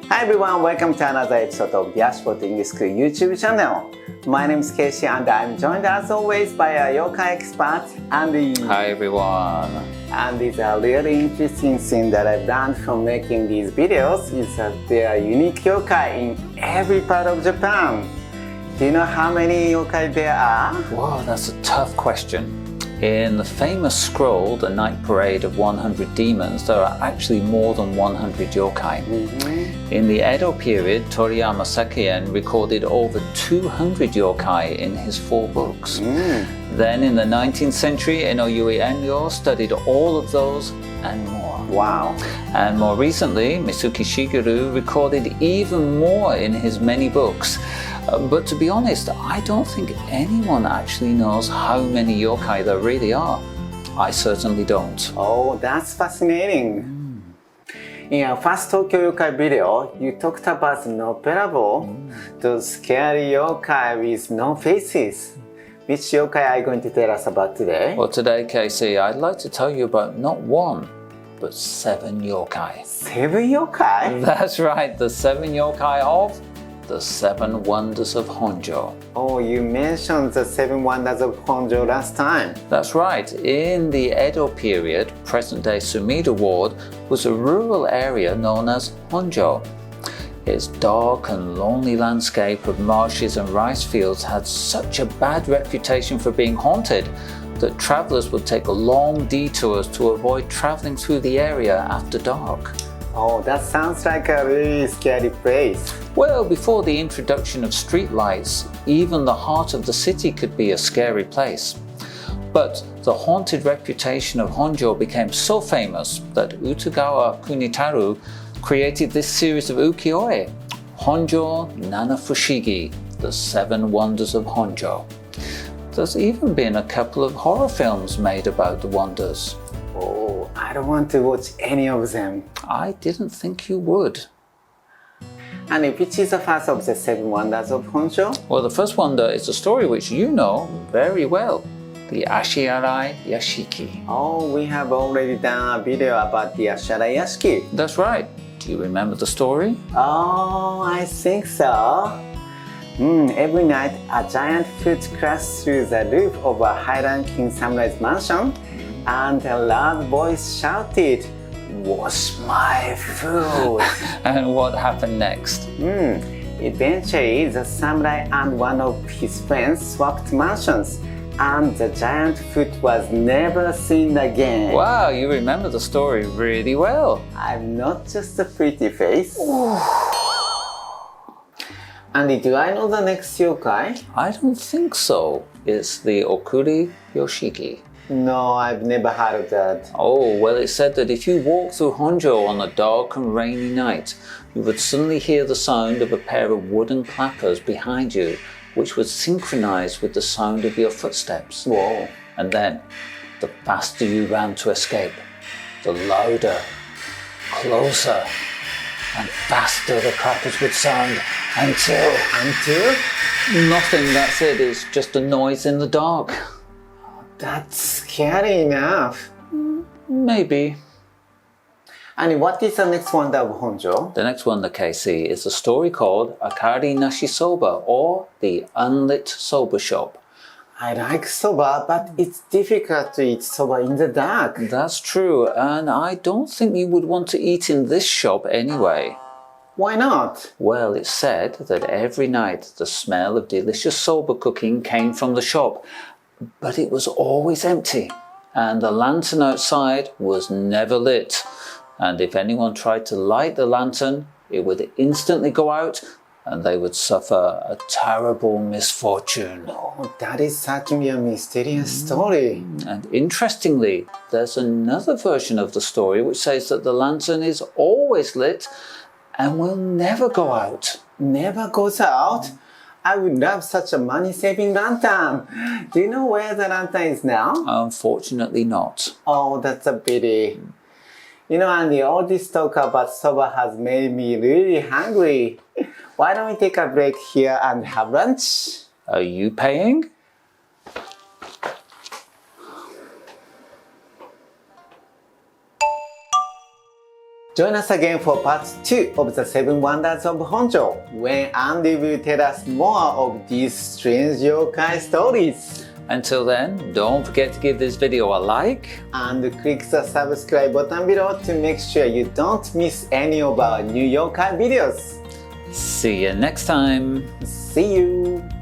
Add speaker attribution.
Speaker 1: Hi everyone, welcome to another episode of the Ashport English School YouTube channel. My name is Casey and I'm joined as always by a yokai expert, Andi.
Speaker 2: Hi everyone.
Speaker 1: And it's a really interesting thing that I've done from making these videos is that there are unique yokai in every part of Japan. Do you know how many yokai there are?
Speaker 2: Whoa, that's a tough question. In the famous scroll, The Night Parade of 100 Demons, there are actually more than 100 yokai. In the Edo period, Toriyama Sekien recorded over 200 yokai in his 4 books. Then in the 19th century, Inoue Enryo studied all of those and more.
Speaker 1: Wow.
Speaker 2: And more recently, Mizuki Shigeru recorded even more in his many books. But to be honest, I don't think anyone actually knows how many yokai there really are. I certainly don't.
Speaker 1: Oh, that's fascinating. In our first Tokyo Yokai video, you talked about Nopperabo, those scary yokai with no faces. Which yokai are you going to tell us about today?
Speaker 2: Well, today, Casey, I'd like to tell you about not 1, but 7 yokai.
Speaker 1: 7 yokai?
Speaker 2: That's right, the 7 yokai of the 7 Wonders of Honjo.
Speaker 1: Oh, you mentioned the 7 Wonders of Honjo last time.
Speaker 2: That's right. In the Edo period, present-day Sumida Ward was a rural area known as Honjo. Its dark and lonely landscape of marshes and rice fields had such a bad reputation for being haunted that travelers would take long detours to avoid traveling through the area after dark.
Speaker 1: Oh, that sounds like a really scary place.
Speaker 2: Well, before the introduction of streetlights, even the heart of the city could be a scary place. But the haunted reputation of Honjo became so famous that Utagawa Kunitaru created this series of ukiyo-e, Honjo Nana Fushigi, the 7 Wonders of Honjo. There's even been a couple of horror films made about the wonders.
Speaker 1: Oh, I don't want to watch any of them.
Speaker 2: I didn't think you would.
Speaker 1: And which is the first of the 7 Wonders of Honjo?
Speaker 2: Well, the first wonder is a story which you know very well, the Ashiarai-yashiki.
Speaker 1: Oh, we have already done a video about the Ashirai-yashiki.
Speaker 2: That's right. Do you remember the story?
Speaker 1: Oh, I think so. Every night, a giant foot crashed through the roof of a high-ranking samurai's mansion, and a loud voice shouted, "Wash my food!"
Speaker 2: And what happened next?
Speaker 1: Eventually, the samurai and one of his friends swapped mansions, and the giant foot was never seen again.
Speaker 2: Wow, you remember the story really well.
Speaker 1: I'm not just a pretty face. Andy, do I know the next yokai?
Speaker 2: I don't think so. It's the Okuri Yoshiki.
Speaker 1: No, I've never heard of that.
Speaker 2: Oh, well, it's said that if you walk through Honjo on a dark and rainy night, you would suddenly hear the sound of a pair of wooden clappers behind you, which would synchronize with the sound of your footsteps.
Speaker 1: Whoa.
Speaker 2: And then, the faster you ran to escape, the louder, closer, and faster the clappers would sound until nothing, that's it, it's just a noise in the dark.
Speaker 1: That's scary enough.
Speaker 2: Maybe.
Speaker 1: And what is the next wonder of Honjo?
Speaker 2: The next one, the KC, is a story called Akari Nashi Soba, or the Unlit Soba Shop.
Speaker 1: I like soba, but it's difficult to eat soba in the dark.
Speaker 2: That's true, and I don't think you would want to eat in this shop anyway.
Speaker 1: Why not?
Speaker 2: Well, it's said that every night the smell of delicious soba cooking came from the shop, but it was always empty, and the lantern outside was never lit. And if anyone tried to light the lantern, it would instantly go out, and they would suffer a terrible misfortune.
Speaker 1: Oh, that is certainly a mysterious story.
Speaker 2: And interestingly, there's another version of the story which says that the lantern is always lit and will never go out.
Speaker 1: Never goes out? I would love such a money-saving lantern. Do you know where the lantern is now?
Speaker 2: Unfortunately not.
Speaker 1: Oh, that's a pity. You know, Andy, all this talk about soba has made me really hungry. Why don't we take a break here and have lunch?
Speaker 2: Are you paying?
Speaker 1: Join us again for part 2 of the 7 Wonders of Honjo, when Andi will tell us more of these strange yokai stories.
Speaker 2: Until then, don't forget to give this video a like
Speaker 1: And click the subscribe button below to make sure you don't miss any of our new yokai videos.
Speaker 2: See you next time.
Speaker 1: See you!